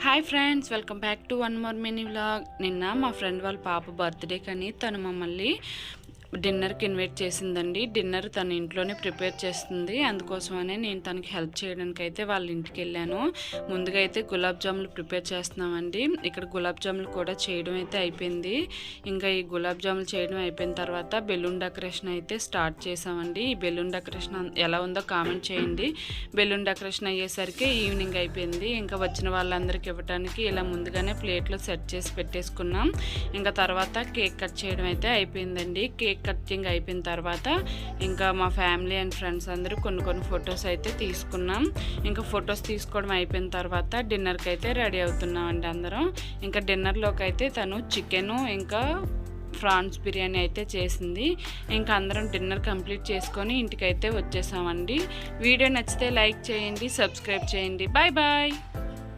Hi friends, welcome back to one more mini vlog. నిన్న మా friend వాళ్ళ పాప బర్త్డే కానీ తను మమ్మల్ని డిన్నర్కి ఇన్వైట్ చేసిందండి. డిన్నర్ తన ఇంట్లోనే ప్రిపేర్ చేస్తుంది. అందుకోసమనే నేను తనకి హెల్ప్ చేయడానికి అయితే వాళ్ళ ఇంటికి వెళ్ళాను. ముందుగా అయితే గులాబ్ జాములు ప్రిపేర్ చేస్తున్నామండి. ఇక్కడ గులాబ్ జాములు కూడా చేయడం అయితే అయిపోయింది. ఇంకా ఈ గులాబ్ జాములు చేయడం అయిపోయిన తర్వాత బెలూన్ డెకరేషన్ అయితే స్టార్ట్ చేసామండి. ఈ బెలూన్ డెకరేషన్ ఎలా ఉందో కామెంట్ చేయండి. బెలూన్ డెకరేషన్ అయ్యేసరికి ఈవినింగ్ అయిపోయింది. ఇంకా వచ్చిన వాళ్ళందరికీ ఇవ్వడానికి ఇలా ముందుగానే ప్లేట్లో సెట్ చేసి పెట్టేసుకున్నాం. ఇంకా తర్వాత కేక్ కట్ చేయడం అయితే అయిపోయిందండి. కేక్ కటింగ్ అయిపోయిన తర్వాత ఇంకా మా ఫ్యామిలీ అండ్ ఫ్రెండ్స్ అందరూ కొన్ని ఫొటోస్ అయితే తీసుకున్నాం. ఇంకా ఫొటోస్ తీసుకోవడం అయిపోయిన తర్వాత డిన్నర్కి అయితే రెడీ అవుతున్నామండి అందరం. ఇంకా డిన్నర్లోకి అయితే తను చికెను ఇంకా ప్రాన్స్ బిర్యానీ అయితే చేసింది. ఇంకా అందరం డిన్నర్ కంప్లీట్ చేసుకొని ఇంటికైతే వచ్చేసామండి. వీడియో నచ్చితే లైక్ చేయండి, సబ్స్క్రైబ్ చేయండి. Bye bye.